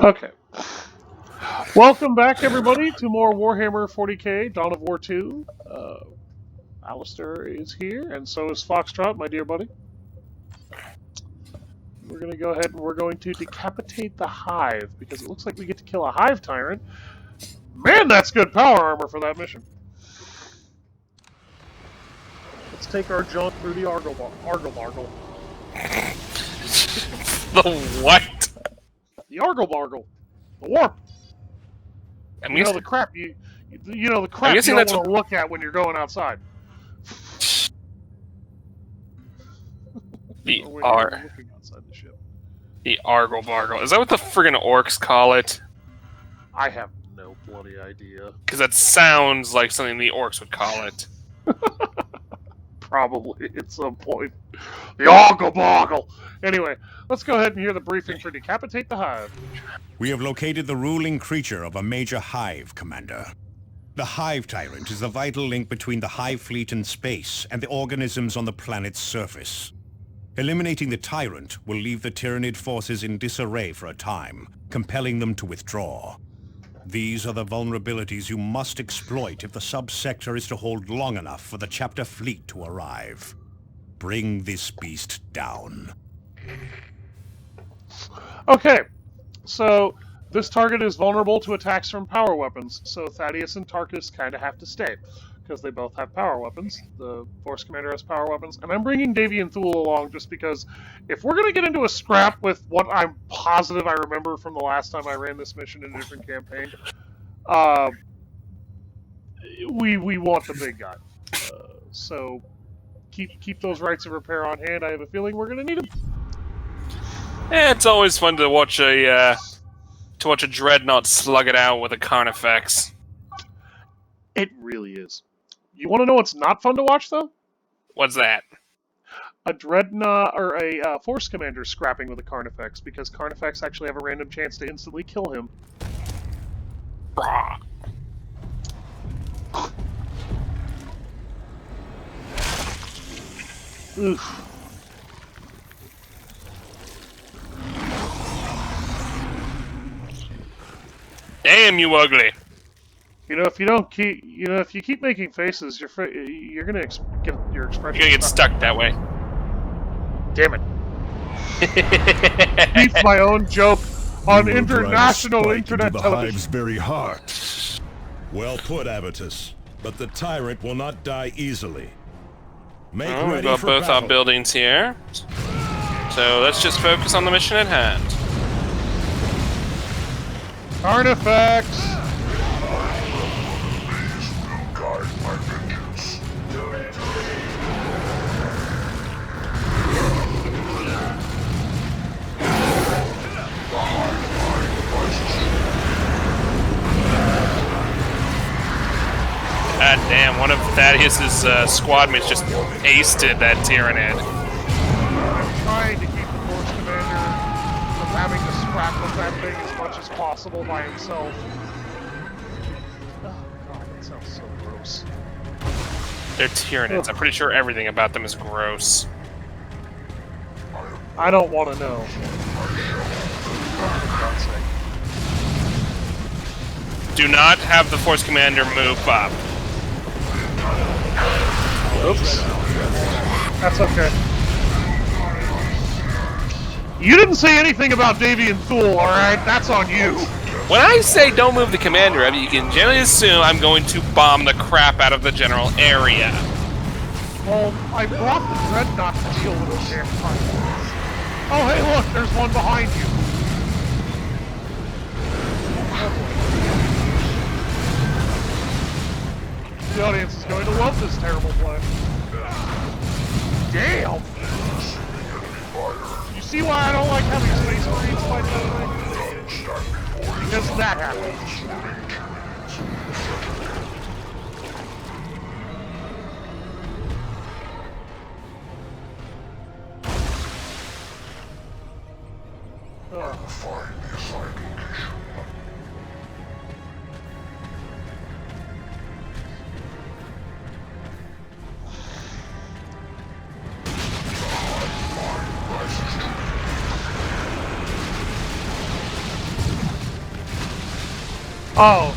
Okay. Welcome back, everybody, to more Warhammer 40k Dawn of War 2. Alister is here, and so is Foxtrot, my dear buddy. We're going to go ahead and we're going to decapitate the Hive, because it looks like we get to kill a Hive Tyrant. Man, that's good power armor for that mission. Let's take our jaunt through the Argle-Bargle. The what? The Argle-Bargle. The warp. I'm You know the crap you know the crap you don't want to look at when you're going outside. The looking outside the ship. The Argle-Bargle. Is that what the friggin' orcs call it? I have no bloody idea. Because that sounds like something the orcs would call it. Probably at some point. The Argle-Bargle! Anyway, let's go ahead and hear the briefing for Decapitate the Hive. We have located the ruling creature of a major hive, Commander. The Hive Tyrant is the vital link between the Hive fleet in space and the organisms on the planet's surface. Eliminating the Tyrant will leave the Tyrannid forces in disarray for a time, compelling them to withdraw. These are the vulnerabilities you must exploit if the subsector is to hold long enough for the Chapter fleet to arrive. Bring this beast down. Okay, so this target is vulnerable to attacks from power weapons, so Thaddeus and Tarkus kind of have to stay, because they both have power weapons. The Force Commander has power weapons, and I'm bringing Davy and Thule along just because if we're going to get into a scrap with what I'm positive I remember from the last time I ran this mission in a different campaign, we want the big guy. So keep those rights of repair on hand. I have a feeling we're going to need them. It's always fun to watch a dreadnought slug it out with a Carnifex. It really is. You want to know what's not fun to watch, though? What's that? A dreadnought or a force commander scrapping with a Carnifex, because Carnifex actually have a random chance to instantly kill him. Brah. Oof. Damn, you ugly! You know, if you keep making faces, you're gonna get your expression. You're gonna get stuck that way. Damn it! Beat my own joke on international internet the television. Hive's very heart. Well put, Avitus. But the tyrant will not die easily. Make We've ready got for both battle. our buildings here. So let's just focus on the mission at hand. Carnifex! God damn, one of Thaddeus's squad mates just pasted that Tyrannid. I'm trying to keep the Force Commander from having to scrap with that thing as much as possible by himself. Oh god, that sounds so gross. They're Tyrannids. I'm pretty sure everything about them is gross. I don't want to know. Oh, for God's sake. Do not have the Force Commander move up. Oops. That's okay. You didn't say anything about Davy and Thule, alright? That's on you. When I say don't move the commander up, you can generally assume I'm going to bomb the crap out of the general area. Well, I brought the dreadnought to deal with those damn targets. Oh, hey, look, there's one behind you. The audience is going to love this terrible play. Damn! You see why I don't like having Space Marines fight that way? Because that happens. Oh.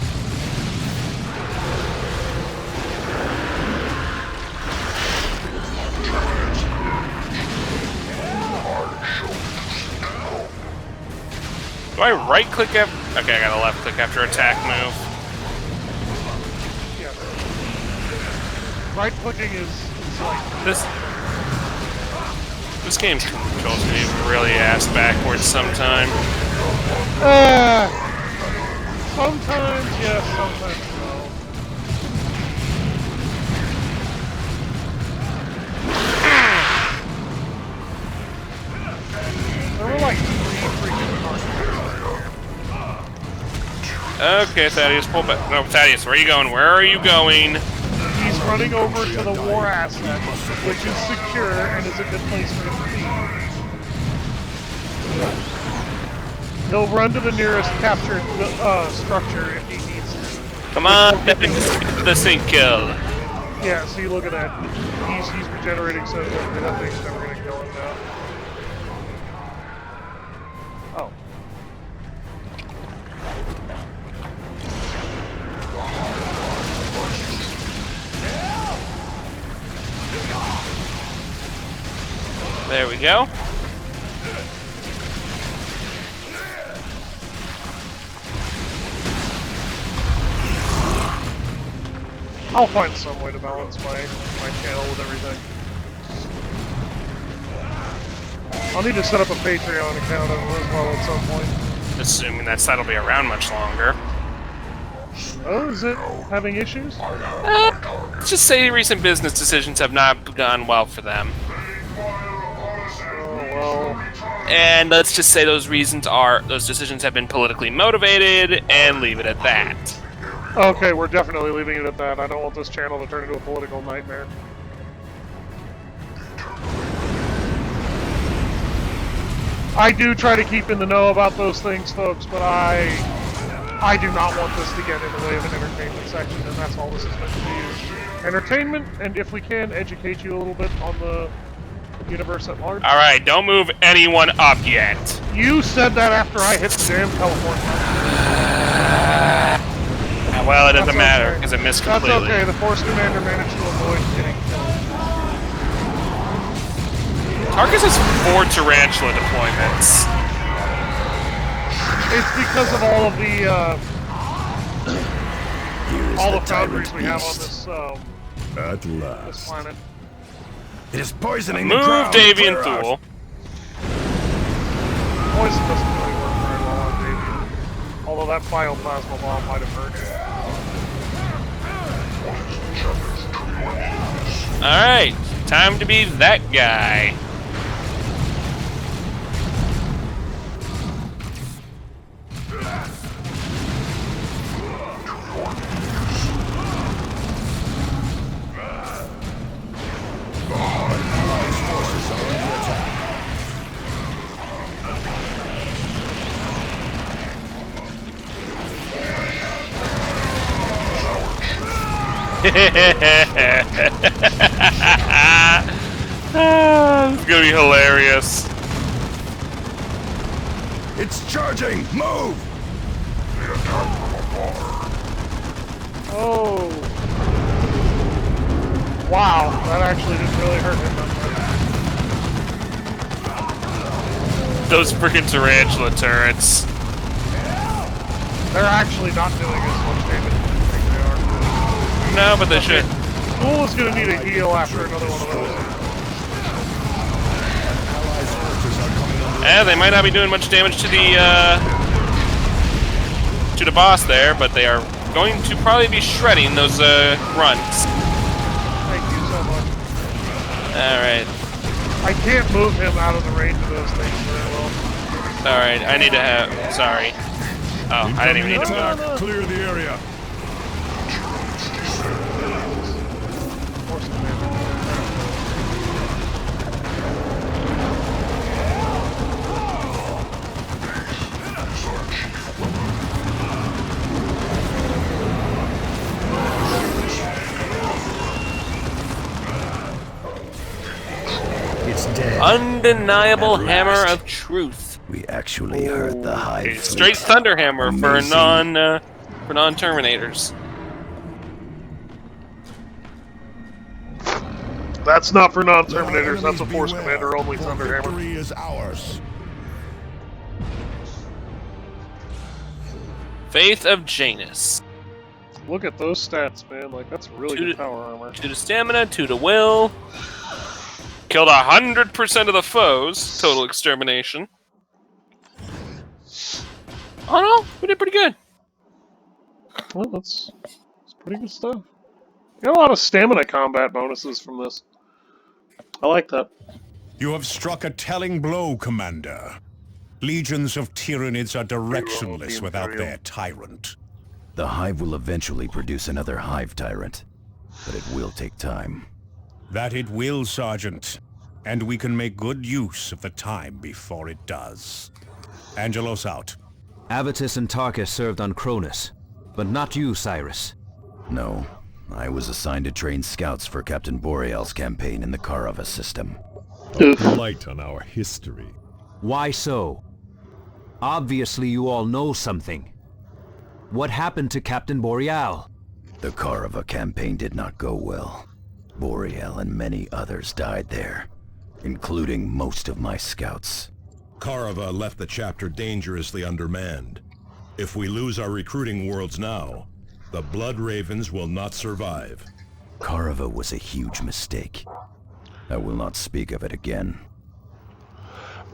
Do I right-click after... Okay, I gotta left-click after attack move. Yeah. Right-clicking is like... This game controls me really ass backwards sometime. Sometimes yes, sometimes no. There were like 3 freaking targets. Okay, Thaddeus, pull back. No, Thaddeus, where are you going? Where are you going? He's running over to the war asset, which is secure and is a good place for him to be. He'll run to the nearest captured structure if he needs to. Come on, the sink kill. Yeah, see, look at that. He's regenerating, so that thing's never gonna kill him now. Oh. There we go. I'll find some way to balance my channel with everything. I'll need to set up a Patreon account as well at some point. Assuming that site will be around much longer. Oh, is it having issues? Let's just say recent business decisions have not gone well for them. Oh, well. And let's just say those decisions have been politically motivated, and leave it at that. Okay, we're definitely leaving it at that. I don't want this channel to turn into a political nightmare. I do try to keep in the know about those things, folks, but I do not want this to get in the way of an entertainment section, and that's all this is meant to be. Entertainment, and if we can, educate you a little bit on the universe at large. Alright, don't move anyone up yet. You said that after I hit the damn teleport button. Well, it doesn't matter, because it missed completely. That's okay, the Force Commander managed to avoid getting killed. Tarkus has 4 Tarantula deployments. It's because of all of the foundries we have on this At this last. planet. It is poisoning Move, the ground. Davian Clear out. Thule. Poison doesn't really work very well on Davian. Although that bioplasma bomb might have hurt it. Alright, time to be that guy. It's gonna be hilarious. It's charging! Move! Oh. Wow, that actually didn't really hurt him. Those freaking tarantula turrets. They're actually not doing as much damage as you think they are. No, but they should. Fool is gonna need a heal after another one of those. They might not be doing much damage to the boss there, but they are going to probably be shredding those grunts. Thank you so much. Alright. I can't move him out of the range of those things very well. Alright, I need to have... Sorry. Oh, I didn't even need to move. Attack. Clear the area. Force Commander. It's dead. Undeniable hammer of truth. We actually heard the Hive A fleet. straight thunder hammer for a Amazing. non for non-Terminators. That's not for Let our non-Terminators, that's a enemies Force beware, Commander only for Thunderhammer. victory is ours. Faith of Janus. Look at those stats, man. Like, that's really good power armor. 2 to stamina, 2 to will. Killed 100% of the foes. Total extermination. Oh no, we did pretty good. Well, that's pretty good stuff. Got a lot of stamina combat bonuses from this. I like that. You have struck a telling blow, Commander. Legions of Tyrannids are directionless without their tyrant. The Hive will eventually produce another Hive Tyrant, but it will take time. That it will, Sergeant. And we can make good use of the time before it does. Angelos out. Avitus and Tarkus served on Cronus, but not you, Cyrus. No, I was assigned to train scouts for Captain Boreal's campaign in the Karava system. Light on our history. Why so? Obviously you all know something. What happened to Captain Boreal? The Karava campaign did not go well. Boreal and many others died there, including most of my scouts. Karava left the chapter dangerously undermanned. If we lose our recruiting worlds now, the Blood Ravens will not survive. Karava was a huge mistake. I will not speak of it again.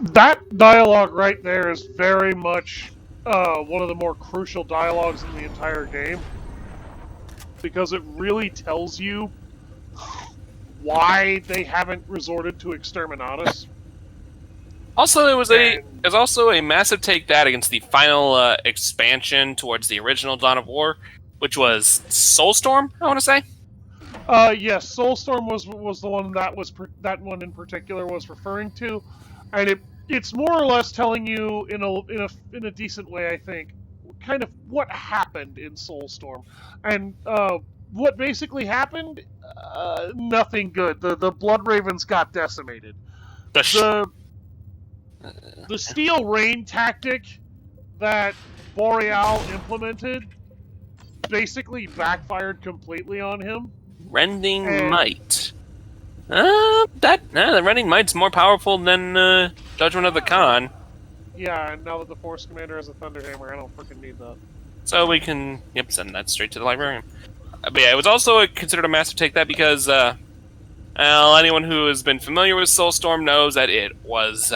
That dialogue right there is very much one of the more crucial dialogues in the entire game. Because it really tells you why they haven't resorted to Exterminatus. Also, it was also a massive take that against the final expansion towards the original Dawn of War, which was Soulstorm, I want to say. Yes, Soulstorm was the one that one in particular was referring to, and it's more or less telling you in a decent way, I think, kind of what happened in Soulstorm, and what basically happened. Nothing good. The Blood Ravens got decimated. The Steel Rain tactic that Boreal implemented basically backfired completely on him. Rending Might. The Rending Might's more powerful than Judgment of the Khan. Yeah, and now that the Force Commander has a Thunderhammer, I don't freaking need that. So we can, send that straight to the librarian. But yeah, it was also considered a massive take that because, anyone who has been familiar with Soulstorm knows that it was,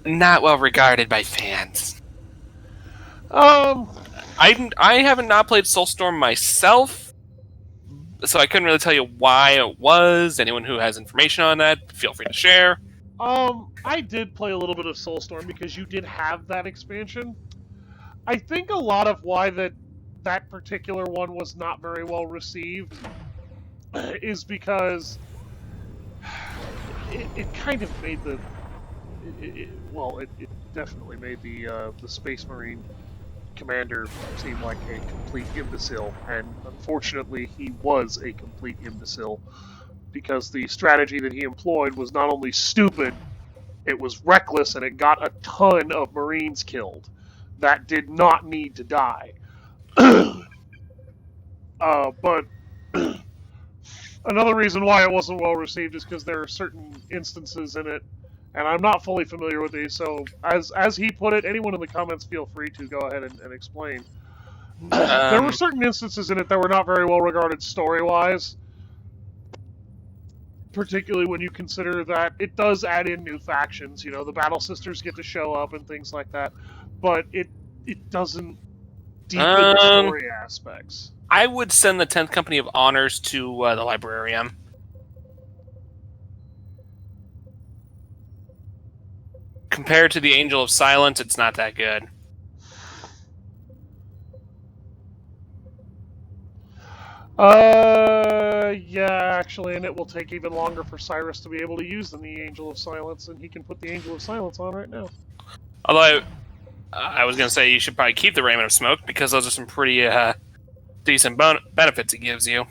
not well regarded by fans. I haven't not played Soulstorm myself, so I couldn't really tell you why it was. Anyone who has information on that, feel free to share. I did play a little bit of Soulstorm because you did have that expansion. I think a lot of why that particular one was not very well received is because it kind of made it definitely made the Space Marine commander seem like a complete imbecile, and unfortunately he was a complete imbecile because the strategy that he employed was not only stupid, it was reckless, and it got a ton of Marines killed that did not need to die. But another reason why it wasn't well received is because there are certain instances in it, and I'm not fully familiar with these, so as he put it, anyone in the comments feel free to go ahead and explain. There were certain instances in it that were not very well regarded story-wise, particularly when you consider that it does add in new factions. You know, the Battle Sisters get to show up and things like that, but it doesn't deepen the story aspects. I would send the 10th Company of Honors to the librarian. Compared to the Angel of Silence, it's not that good. Yeah, actually, and it will take even longer for Cyrus to be able to use than the Angel of Silence, and he can put the Angel of Silence on right now. Although, I was going to say you should probably keep the Raiment of Smoke, because those are some pretty decent benefits it gives you.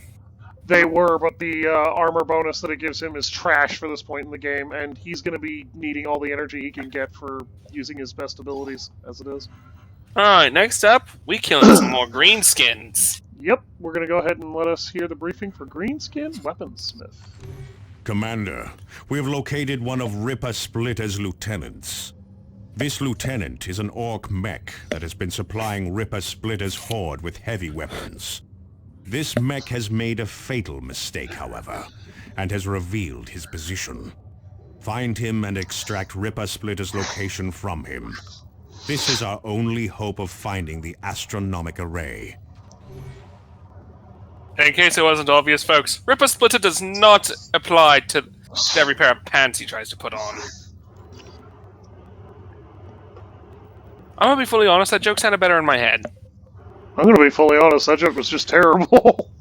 They were, but the armor bonus that it gives him is trash for this point in the game, and he's going to be needing all the energy he can get for using his best abilities, as it is. Alright, next up, we killing some more greenskins. Yep, we're gonna go ahead and let us hear the briefing for Greenskin Weaponsmith. Commander, we have located one of Ripper Splitter's lieutenants. This lieutenant is an orc mech that has been supplying Ripper Splitter's horde with heavy weapons. This mech has made a fatal mistake, however, and has revealed his position. Find him and extract Ripper Splitter's location from him. This is our only hope of finding the Astronomich Array. In case it wasn't obvious, folks, Ripper Splitter does not apply to every pair of pants he tries to put on. I'm gonna be fully honest, that joke sounded better in my head. I'm gonna be fully honest, that joke was just terrible.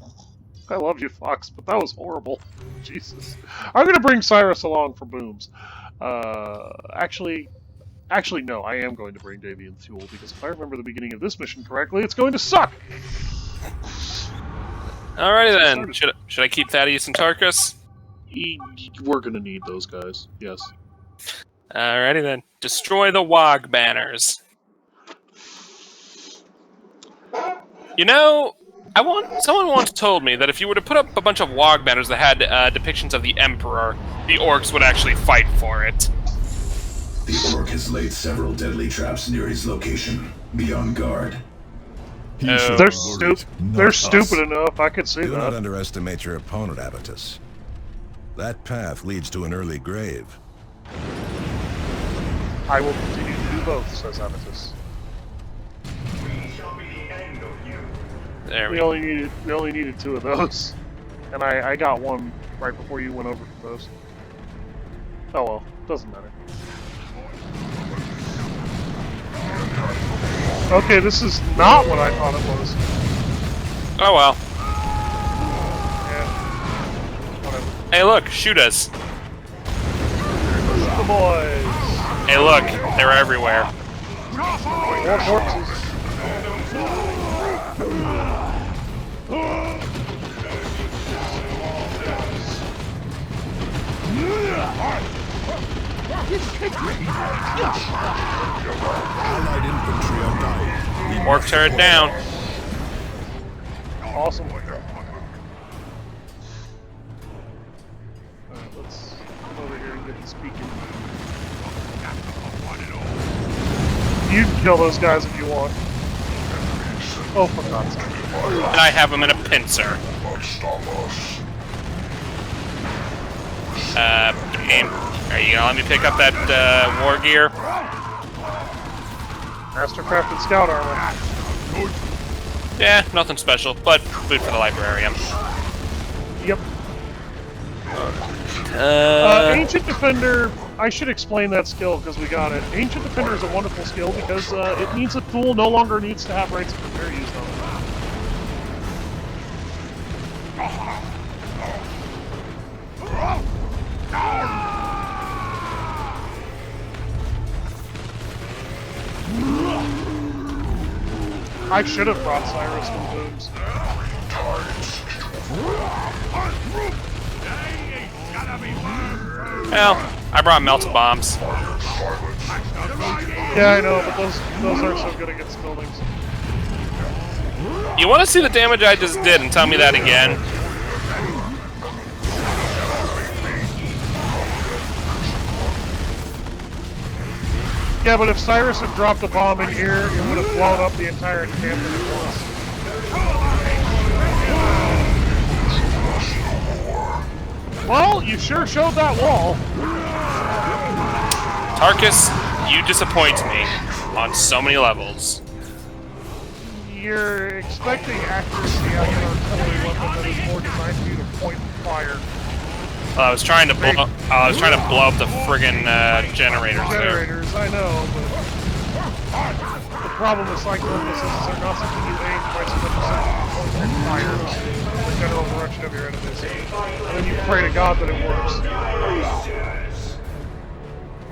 I love you, Fox, but that was horrible. Jesus. I'm gonna bring Cyrus along for booms. Actually, no, I am going to bring Davian Fuel, because if I remember the beginning of this mission correctly, it's going to suck! Alrighty then, should I keep Thaddeus and Tarkus? We're gonna need those guys, yes. Alrighty then, destroy the Wog banners. You know, someone once told me that if you were to put up a bunch of Wog banners that had depictions of the Emperor, the orcs would actually fight for it. The orc has laid several deadly traps near his location. Be on guard. They're stupid enough, I could see Do that. not underestimate your opponent, Abatus. That path leads to an early grave. I will continue to do both, says Abatus. There we We go. only needed 2 of those. And I got one right before you went over for those. Oh well, doesn't matter. Okay, this is not what I thought it was. Oh well. Yeah. Whatever. Hey look, shoot us. The boys! Hey look, they're everywhere. More corpses. Allied infantry are dying. Orc turret down. Awesome. Let's come over here and get to speaking. You can kill those guys if you want. Oh, for God's sake. And I have him in a pincer. Game. Are you gonna let me pick up that war gear? Mastercrafted scout armor. Yeah, nothing special, but food for the librarian. Yep. Ancient Defender, I should explain that skill because we got it. Ancient Defender is a wonderful skill because it means a tool no longer needs to have rates of repair used on it. I should have brought Cyrus some booms. Well, I brought melted bombs. Yeah, I know, but those aren't so good against buildings. You want to see the damage I just did and tell me that again? Yeah, but if Cyrus had dropped a bomb in here, it would have blown up the entire encampment at once. Well, you sure showed that wall. Tarkus, you disappoint me on so many levels. You're expecting accuracy out of an artillery weapon that is more designed for you to point fire. I was trying to blow up the friggin' generators there. Generators, I know, but the problem with cyclone missiles is they're not something you aim by so much as fire the general direction of your enemies. And then you pray to God that it works.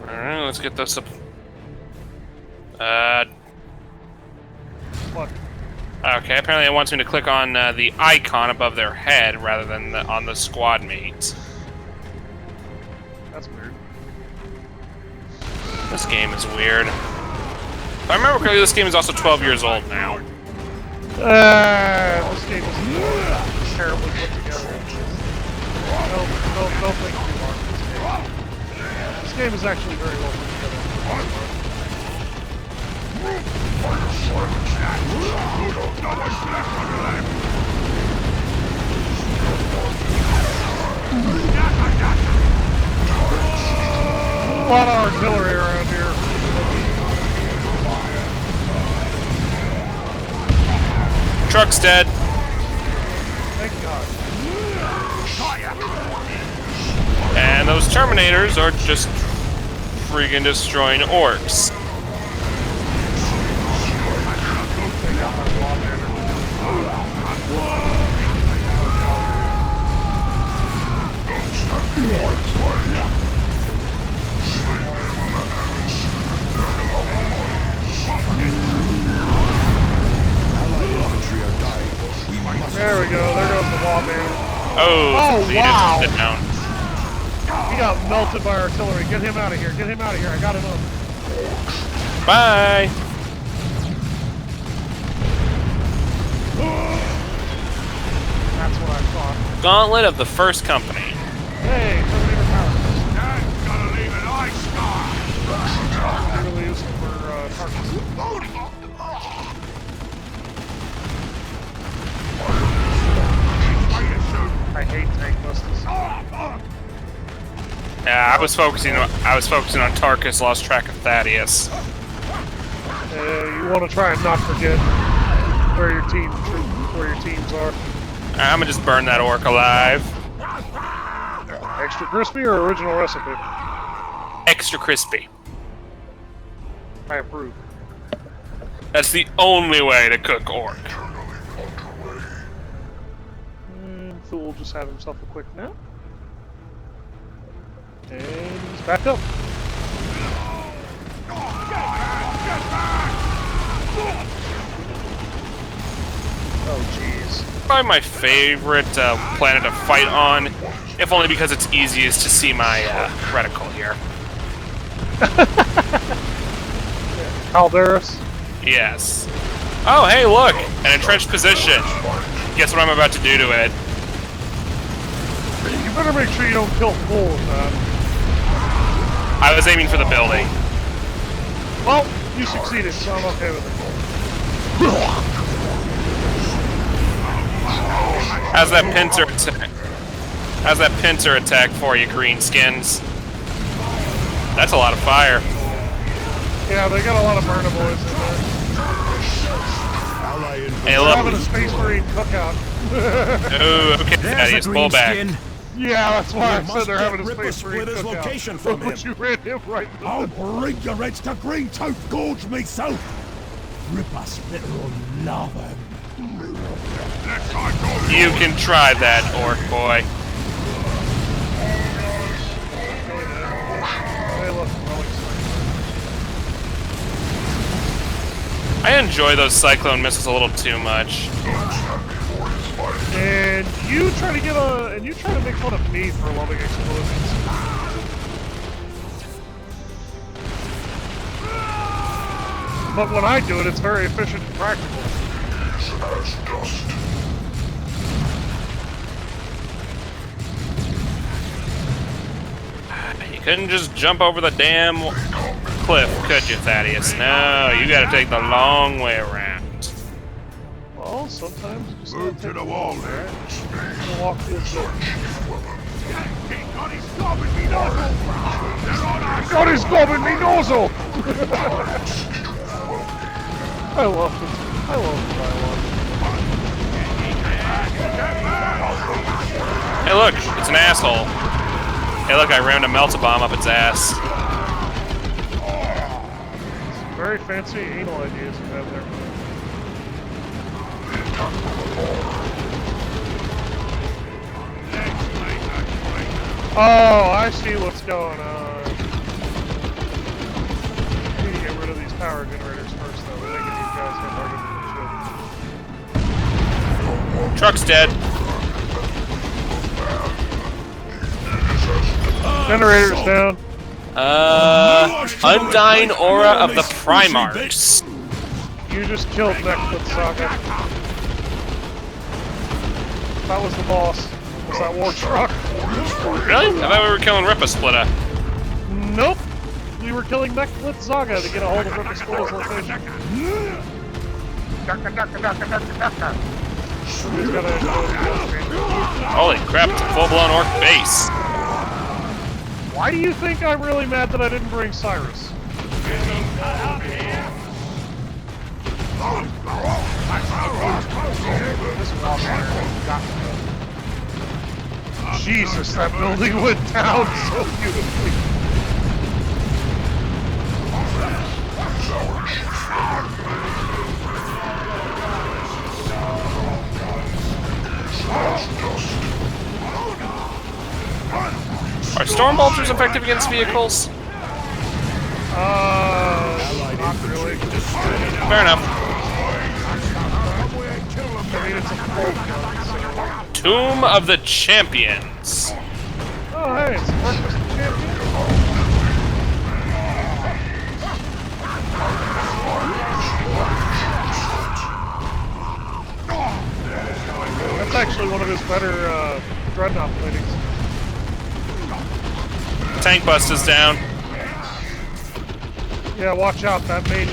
Alright, let's get this up. What? Okay, apparently it wants me to click on the icon above their head rather than on the squad mate. That's weird. This game is weird. I remember correctly, this game is also 12 years old now. This game is terribly put together. Don't think too hard of this game. This game is actually very well put together. A lot of artillery around here. Truck's dead. Thank God. And those Terminators are just freaking destroying orcs. There we go. There goes the wall man. Oh, wow. Down. He got melted by artillery. Get him out of here. Get him out of here. I got him up. Bye. That's what I thought. Gauntlet of the First Company. Hey, Terminator power. That's gotta leave an ice scar. Really useful for targets. I hate tank busters. Yeah, I was focusing on Tarkus, lost track of Thaddeus. You want to try and not forget where your teams are. I'm gonna just burn that orc alive. Extra crispy or original recipe? Extra crispy. I approve. That's the only way to cook orc. And Thule will just have himself a quick nap. And he's back up. Oh, jeez. Probably my favorite planet to fight on, if only because it's easiest to see my reticle here. Calderas? Yes. Oh, hey, look! An entrenched position. Guess what I'm about to do to it? You better make sure you don't kill Thule with that. I was aiming for the building. Well, you succeeded, so I'm okay with it. How's that pincer attack? How's that pincer attack for you, greenskins? That's a lot of fire. Yeah, they got a lot of burner boys in there. Hey, They're look. having a Space Marine cookout. Oh, okay, Thaddeus, pull back. Yeah, that's why I said must they're get having a Ripper Space Marine Splitter's cookout. location from But you ran him right in the I'll bring your heads to Green Tooth Gorge myself. Ripper Splitter will love him. You can try that, orc boy. Hey, look, I enjoy those cyclone missiles a little too much. and you try to make fun of me for loving explosions. But when I do it, it's very efficient and practical. You couldn't just jump over the damn cliff, could you, Thaddeus? No, you gotta take the long way around. Well, sometimes you just move to the wall there. Walk through the door. Got his gobbing me nozzle! I love it. I love the dialogue. Hey, look, it's an asshole. Hey, look, I rammed a melt-a-bomb up its ass. Very fancy anal ideas you have there. Oh, I see what's going on. We need to get rid of these power generators first, though. We're making these guys hit harder than Truck's dead. shit. Generator's down. Undying Aura of the Primarchs. You just killed Neckfoot Saga. That was the boss. Was that War Truck? Really? I thought we were killing Rippa-Splitta. Nope. We were killing Neckfoot Saga to get a hold of Rippa-Splitta's location. Holy crap, it's a full-blown orc base. Why do you think I'm really mad that I didn't bring Cyrus? Jesus, that building went down so beautifully. Are storm bolters effective against vehicles? Not really. Fair enough. I mean, it's a full gun. Tomb of the Champions. Oh, hey, it's Breakfast of Champions. That's actually one of his better dreadnought platings. Tank bust is down. Yeah, watch out. That main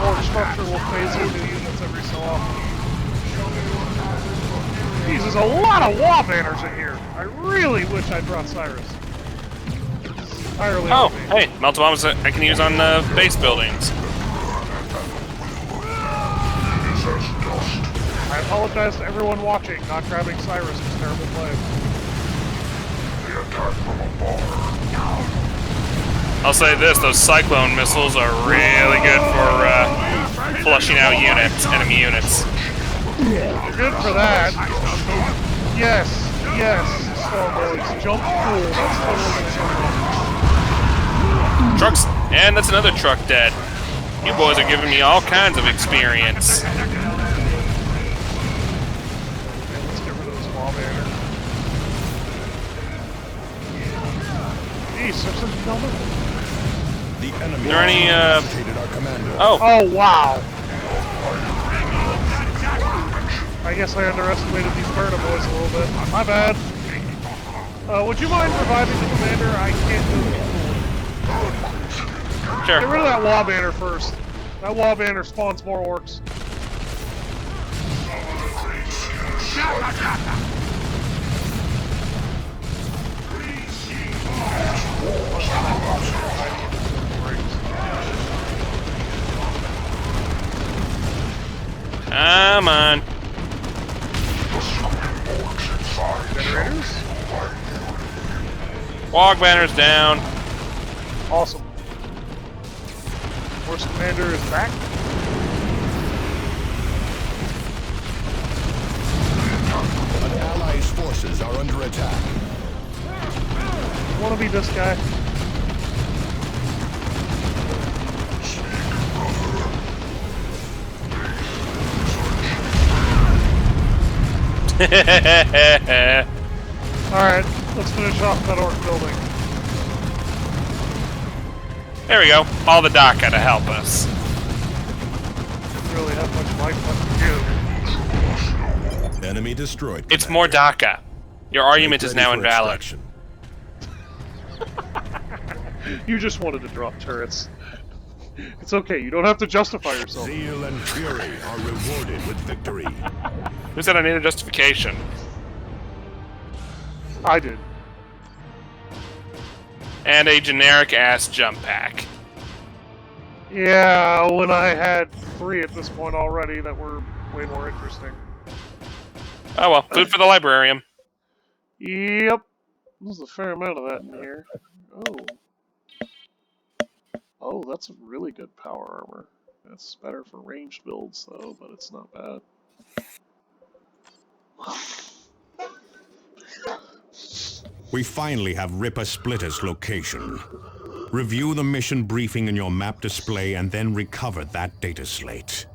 orc structure will phase into units every so often. Jeez, there's a lot of wall banners in here. I really wish I brought Cyrus. Entirely Oh, hey, melt bombs I can use on base buildings. I apologize to everyone watching. Not grabbing Cyrus was terrible play. I'll say this, those Cyclone missiles are really good for flushing out units, enemy units. Good for that. Yes, Starboys. Jump cool. That's totally Trucks, and that's another truck dead. You boys are giving me all kinds of experience. Let's get rid of this wall banner. Jeez, there's some number. The enemy Is there any, incapacitated our commander. Oh, Oh, wow. I guess I underestimated these Burner boys a little bit. My bad. Would you mind reviving the commander? I can't do it. sure. Get rid of that wall banner first. That wall banner spawns more orcs. Come on. Generators? Wog banner's down. Awesome. Force commander is back. An ally's forces are under attack. Wanna be this guy? Alright, let's finish off that orc building. There we go. All the DACA to help us. Didn't really have much life left to give. Enemy destroyed. It's more DACA. Your argument is Ready now for invalid. extraction. You just wanted to drop turrets. It's okay, you don't have to justify yourself. Zeal and fury are rewarded with victory. Who said I need a justification? I did. And a generic-ass jump pack. Yeah, when I had 3 at this point already that were way more interesting. Oh well, food for the librarian. Yep. There's a fair amount of that in here. Oh. Oh, that's a really good power armor. That's better for ranged builds, though, but it's not bad. We finally have Ripper-Splitter's location. Review the mission briefing in your map display and then recover that data slate.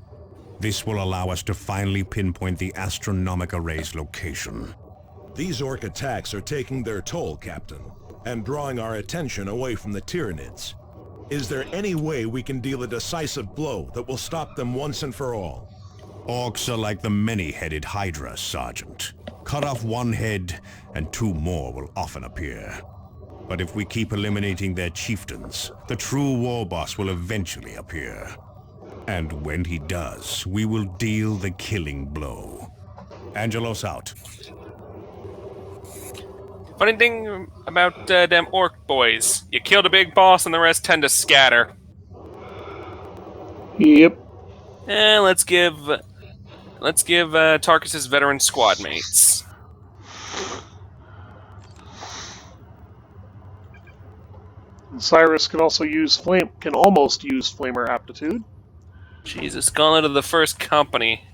This will allow us to finally pinpoint the Astronomich Array's location. These orc attacks are taking their toll, Captain. and drawing our attention away from the Tyrannids. Is there any way we can deal a decisive blow that will stop them once and for all? Orcs are like the many-headed Hydra, Sergeant. Cut off one head, and two more will often appear. But if we keep eliminating their chieftains, the true war boss will eventually appear. And when he does, we will deal the killing blow. Angelos out. Funny thing about them orc boys, you kill the big boss and the rest tend to scatter. Yep. And let's give Tarkus's veteran squad mates. Cyrus can almost use flamer aptitude. Jesus, Gauntlet of the First Company.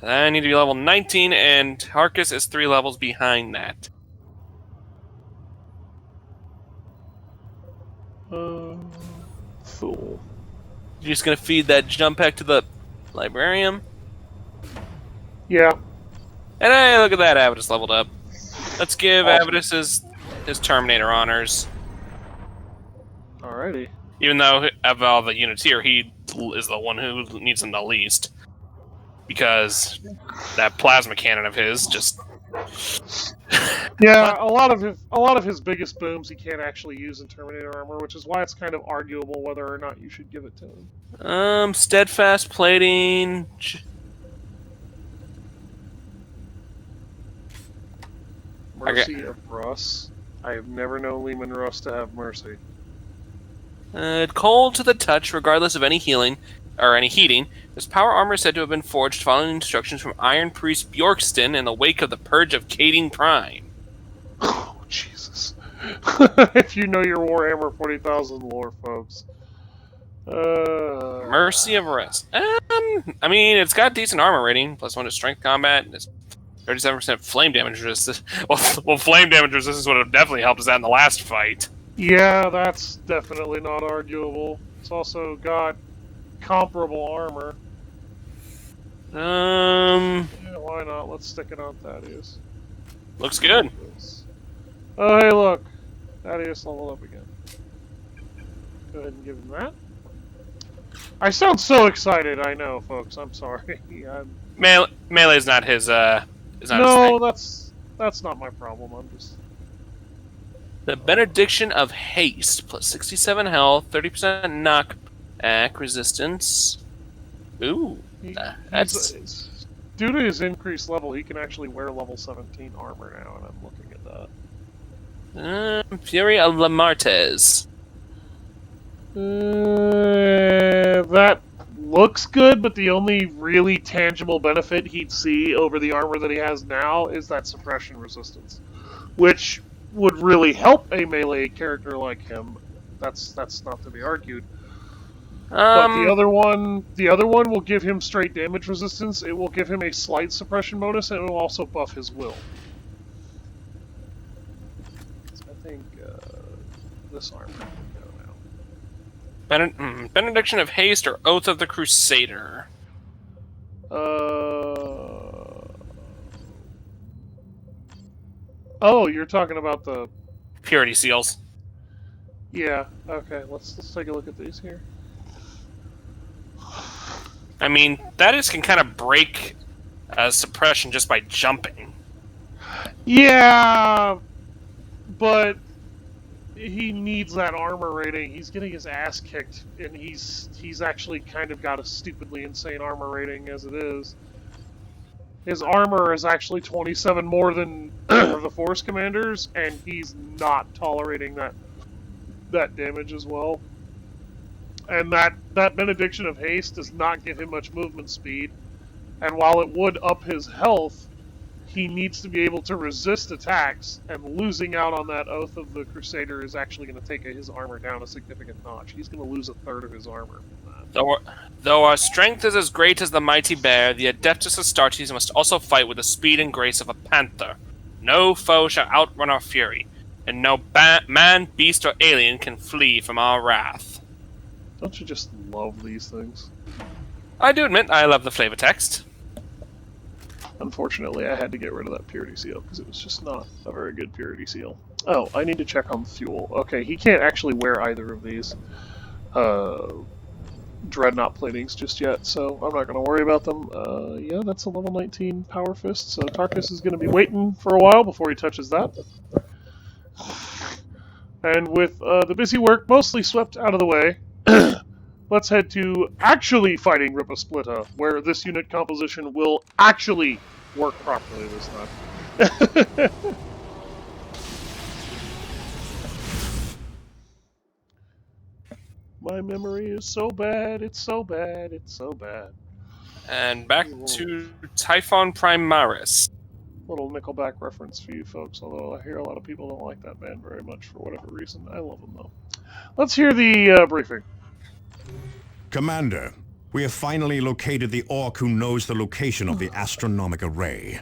I need to be level 19, and Tarkus is 3 levels behind that. Fool. You're just gonna feed that jump pack to the librarian? Yeah. And hey, look at that, Avidus leveled up. Let's give Avidus his Terminator honors. Alrighty. Even though, of all the units here, he is the one who needs them the least. Because that plasma cannon of his just... Yeah, a lot of his biggest booms he can't actually use in Terminator armor, which is why it's kind of arguable whether or not you should give it to him. Steadfast plating... Mercy of Russ. I have never known Lehman Russ to have mercy. Cold to the touch, regardless of any healing or any heating. This power armor is said to have been forged following instructions from Iron Priest Bjorkston in the wake of the Purge of Kading Prime. Oh, Jesus. If you know your Warhammer 40,000 lore, folks. Mercy of Rest. I mean, it's got decent armor rating, +1 to strength combat, and it's 37% flame damage resistance. Well, flame damage resistance would have definitely helped us out in the last fight. Yeah, that's definitely not arguable. It's also got comparable armor. Yeah, why not? Let's stick it on Thaddeus. Looks good. Oh, hey, look. Thaddeus leveled up again. Go ahead and give him that. I sound so excited, I know, folks. I'm sorry. Melee's not his, no, his thing. that's not my problem. I'm just... The Benediction of Haste, plus 67 health, 30% knockback resistance. Ooh, that's... Due to his increased level, he can actually wear level 17 armor now, and I'm looking at that. Fury of Lamartes. That looks good, but the only really tangible benefit he'd see over the armor that he has now is that suppression resistance, which would really help a melee character like him. That's not to be argued. But the other one will give him straight damage resistance. It will give him a slight suppression bonus, and it will also buff his will. So I think this armor can go now. Benediction of Haste or Oath of the Crusader. Oh, you're talking about the Purity Seals. Yeah. Okay. Let's take a look at these here. I mean, Thaddeus can kind of break suppression just by jumping. Yeah, but he needs that armor rating. He's getting his ass kicked, and he's actually kind of got a stupidly insane armor rating as it is. His armor is actually 27 more than the Force Commanders, and he's not tolerating that damage as well. And that Benediction of Haste does not give him much movement speed. And while it would up his health, he needs to be able to resist attacks, and losing out on that Oath of the Crusader is actually going to take his armor down a significant notch. He's going to lose a third of his armor from that. Though our strength is as great as the mighty bear, the Adeptus Astartes must also fight with the speed and grace of a panther. No foe shall outrun our fury, and no man, beast, or alien can flee from our wrath. Don't you just love these things? I do admit I love the flavor text. Unfortunately, I had to get rid of that purity seal, because it was just not a very good purity seal. Oh, I need to check on fuel. Okay, he can't actually wear either of these dreadnought platings just yet, so I'm not going to worry about them. Yeah, that's a level 19 Power Fist, so Tarkus is going to be waiting for a while before he touches that. And with the busy work mostly swept out of the way, let's head to actually fighting Ripa Splitta, where this unit composition will actually work properly this time. My memory is so bad, it's so bad, it's so bad. And back to Typhon Primaris. Little Nickelback reference for you folks, although I hear a lot of people don't like that band very much for whatever reason. I love them though. Let's hear the briefing. Commander, we have finally located the Orc who knows the location of the Astronomich Array.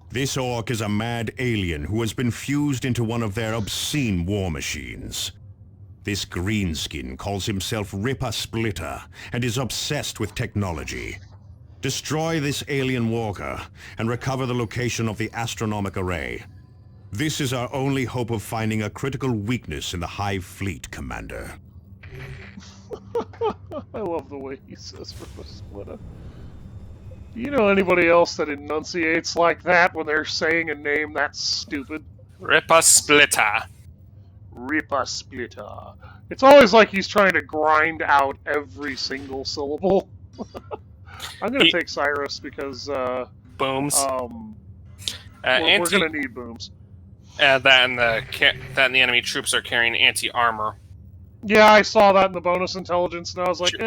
This Orc is a mad alien who has been fused into one of their obscene war machines. This greenskin calls himself Ripa Splitta and is obsessed with technology. Destroy this alien walker and recover the location of the Astronomich Array. This is our only hope of finding a critical weakness in the Hive fleet, Commander. I love the way he says Ripa Splitta. Do you know anybody else that enunciates like that when they're saying a name that's stupid? Ripa Splitta. Ripa Splitta. It's always like he's trying to grind out every single syllable. I'm gonna take Cyrus because booms. We're gonna need booms. That and the enemy troops are carrying anti-armor. Yeah, I saw that in the bonus intelligence, and I was like,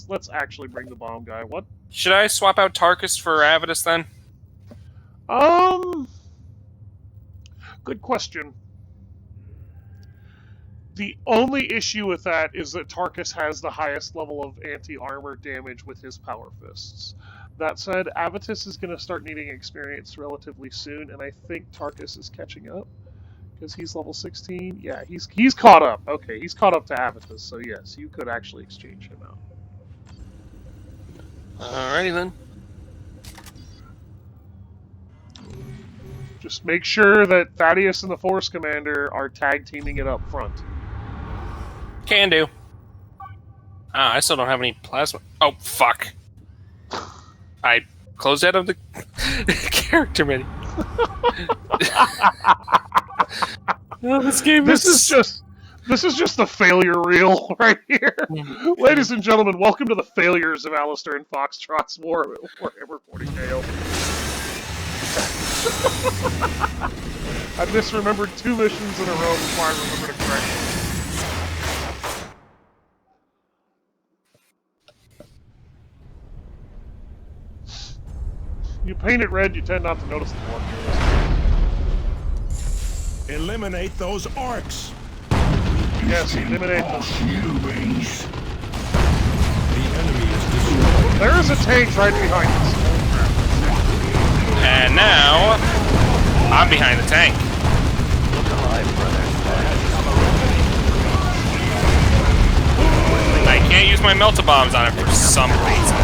let's actually bring the bomb guy. What? Should I swap out Tarkus for Avitus then? Good question. The only issue with that is that Tarkus has the highest level of anti-armor damage with his Power Fists. That said, Avitus is going to start needing experience relatively soon, and I think Tarkus is catching up. Because he's level 16? Yeah, he's caught up. Okay, he's caught up to Avitus, so yes, you could actually exchange him out. Alrighty then. Just make sure that Thaddeus and the Force Commander are tag teaming it up front. Can do. Ah, I still don't have any plasma. Oh, fuck. I closed out of the character menu. Oh, this is just the failure reel right here. Ladies and gentlemen, welcome to the failures of Alister and Foxtrot's Warhammer 40k. I misremembered 2 missions in a row before I remembered it correctly. You paint it red, you tend not to notice the blood. Eliminate those orcs! Yes, eliminate them. The enemy is destroyed. There is a tank right behind us. And now, I'm behind the tank. Look alive, brother. I can't use my melta-bombs on it for some reason.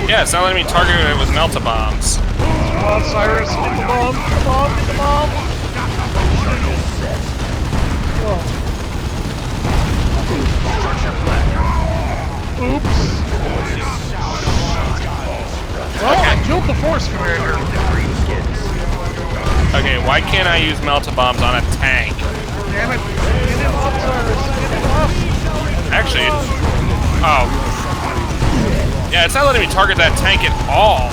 Yeah, it's not letting me target it with melta-bombs. Come on, Cyrus, get the bomb, get the bomb, get the bomb! Oops! Well, I killed the Force Commander. Okay, why can't I use melta-bombs on a tank? Damn it! Get him up, Cyrus! Get him up! Actually, oh. Yeah, it's not letting me target that tank at all.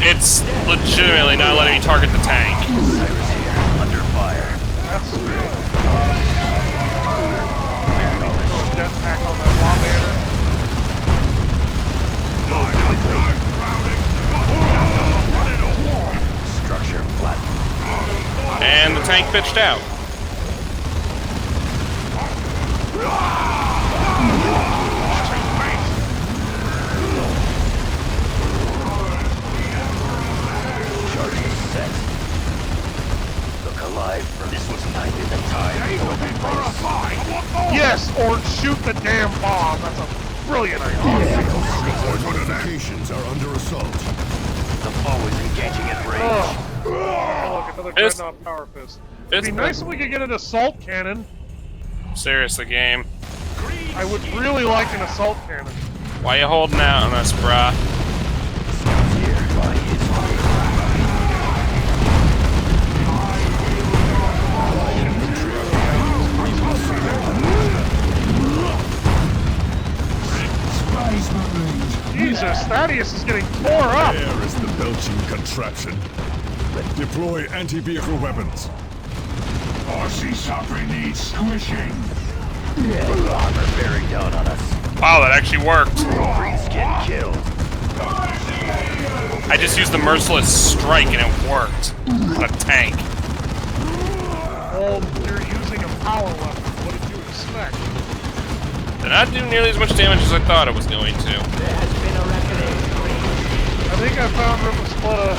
It's legitimately not letting me target the tank. Under fire. Jetpack on that wombat. Structure flat. And the tank bitched out. Charging set. Look alive, for this was not in the time. Yes, or shoot the damn bomb. That's a brilliant idea. Fortifications are under assault. I'm always engaging at range. Oh, look, another Fist. dreadnought power fist. It'd Fist be nice if we could get an assault cannon. Seriously, game. I would really like an assault cannon. Why you holding out on us, brah? Jesus, Thaddeus is getting tore up! There is the belching contraption. Deploy anti-vehicle weapons. RC suffering needs squishing. Armor bearing down on us. Wow, that actually worked. Greenskin killed. I just used the merciless strike and it worked. On a tank. Well, they're using a power weapon. What did you expect? Did not do nearly as much damage as I thought it was going to. I think I found Ripasplutta.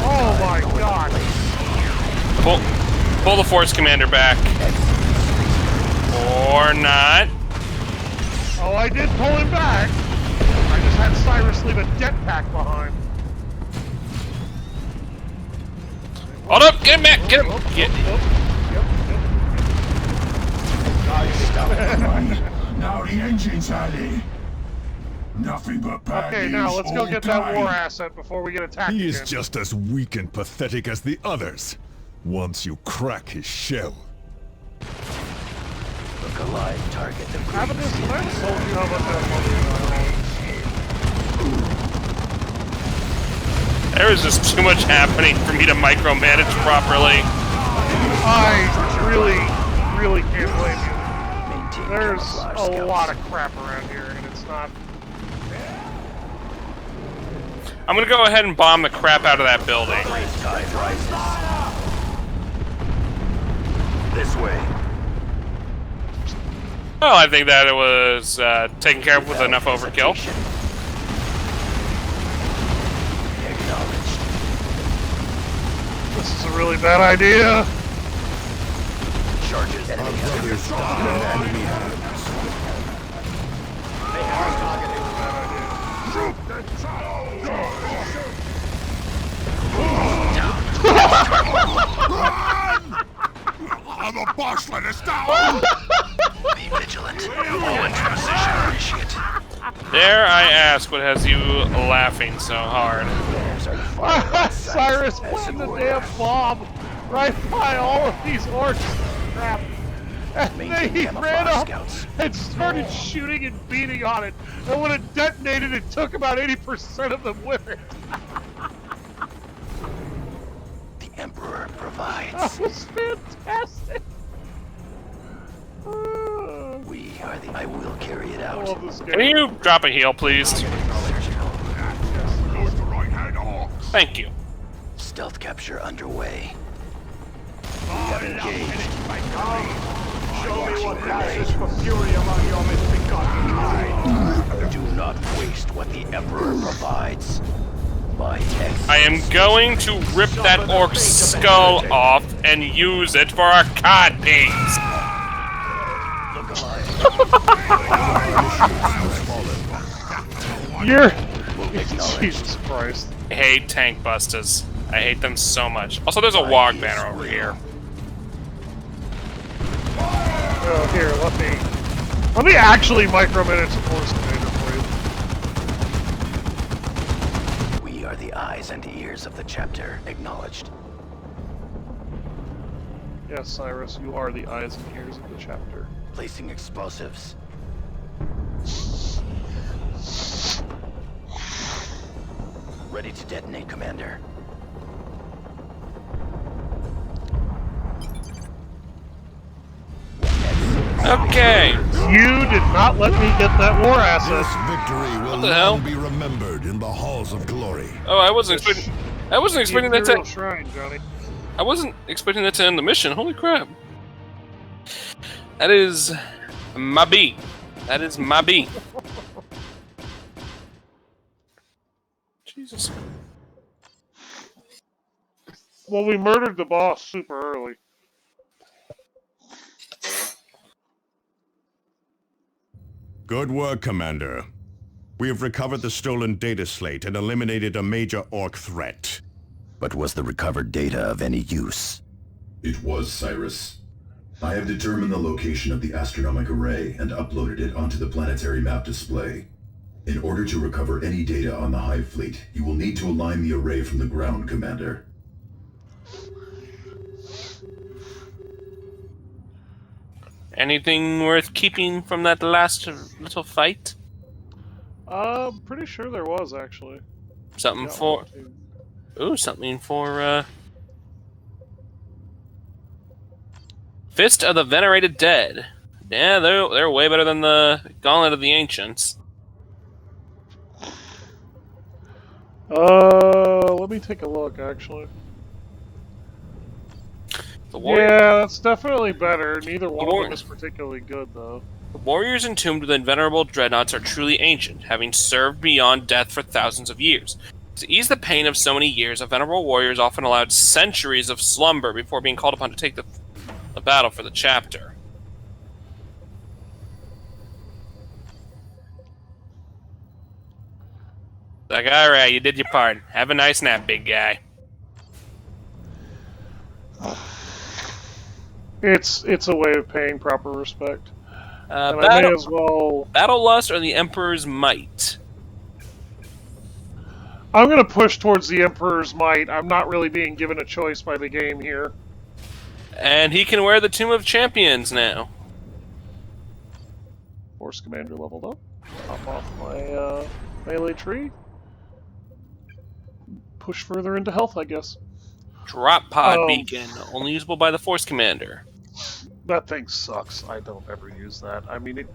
Oh my god! Pull the Force Commander back. Or not. Oh, I did pull him back! I just had Cyrus leave a jetpack behind. Hold up! Get him back! Get him! Get. Now the engine's alley. Nothing but bad Okay, news now let's go all get that war time. asset before we get attacked He is again. just as weak and pathetic as the others. Once you crack his shell. Look alive, target the Abacus, green. I told you how much I love you. There is just too much happening for me to micromanage properly. I really can't blame you. Maintain There's camouflage, a scouts. lot of crap around here, and it's not... I'm gonna go ahead and bomb the crap out of that building. Tide rises. This way. Well, I think that it was taken care of with enough overkill. Acknowledged. This is a really bad idea. Charges enemy has I'm a boss, let us down! Be vigilant. All in transition, initiate. Dare I ask what has you laughing so hard? There's our fire. Cyrus planted the damn bomb right by all of these orcs. Crap. And then Maintain he camouflage, ran up scouts. and started shooting and beating on it. And when it detonated, it took about 80% of them with it. The Emperor provides. That was fantastic. We are the. I will carry it I out. love this Can game. you drop a heal, please? Goes to right-hand orcs. Thank you. Stealth capture underway. We have engaged. Show me what passes for fury among your misbegotten kind. Do not waste what the Emperor provides. By X. I am going to rip that orc's skull off and use it for our cod pigs. Look alive. You're... Acknowledged. Jesus Christ. I hate tank busters. I hate them so much. Also, there's a WOG banner over here. Oh, here, let me actually micromanage the Force Commander for you. We are the eyes and ears of the chapter. Acknowledged. Yes, Cyrus, you are the eyes and ears of the chapter. Placing explosives. Ready to detonate, Commander. Okay. You did not let me get that war asset. This victory will the hell? long be remembered in the halls of glory. Oh, I wasn't expecting that Imperial to. Shrine, Johnny. I wasn't expecting that to end the mission. Holy crap! That is my B. That is my B. Jesus. Well, we murdered the boss super early. Good work, Commander. We have recovered the stolen data slate and eliminated a major Orc threat. But was the recovered data of any use? It was, Cyrus. I have determined the location of the Astronomich Array and uploaded it onto the planetary map display. In order to recover any data on the Hive Fleet, you will need to align the array from the ground, Commander. Anything worth keeping from that last little fight? Pretty sure there was, actually. Something for... Ooh, something for, Fist of the Venerated Dead. Yeah, they're way better than the Gauntlet of the Ancients. Let me take a look, actually. Yeah, that's definitely better. Neither one of them is particularly good, though. The warriors entombed within venerable dreadnoughts are truly ancient, having served beyond death for thousands of years. To ease the pain of so many years, a venerable warrior is often allowed centuries of slumber before being called upon to take the battle for the chapter. Like, alright, you did your part. Have a nice nap, big guy. It's a way of paying proper respect. And I may as well... Battle Lust or the Emperor's Might? I'm going to push towards the Emperor's Might. I'm not really being given a choice by the game here. And he can wear the Tomb of Champions now. Force Commander leveled up. Hop off my melee tree. Push further into health, I guess. Drop Pod Beacon, only usable by the Force Commander. That thing sucks. I don't ever use that. I mean, it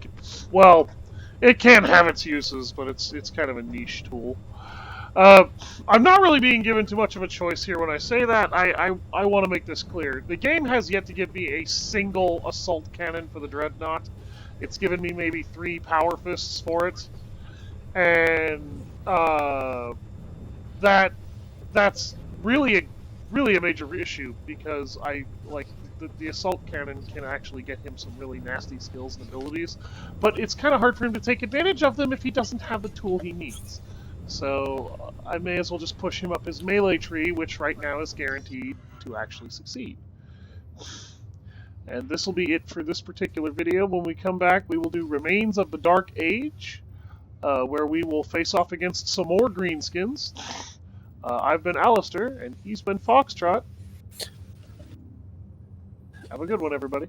can have its uses, but it's kind of a niche tool. I'm not really being given too much of a choice here when I say that. I want to make this clear. The game has yet to give me a single assault cannon for the Dreadnought. It's given me maybe 3 power fists for it, and that's really a major issue, because the assault cannon can actually get him some really nasty skills and abilities, but it's kind of hard for him to take advantage of them if he doesn't have the tool he needs. So I may as well just push him up his melee tree, which right now is guaranteed to actually succeed. And this will be it for this particular video. When we come back, we will do Remains of the Dark Age, where we will face off against some more greenskins. I've been Alister, and he's been Foxtrot. Have a good one, everybody.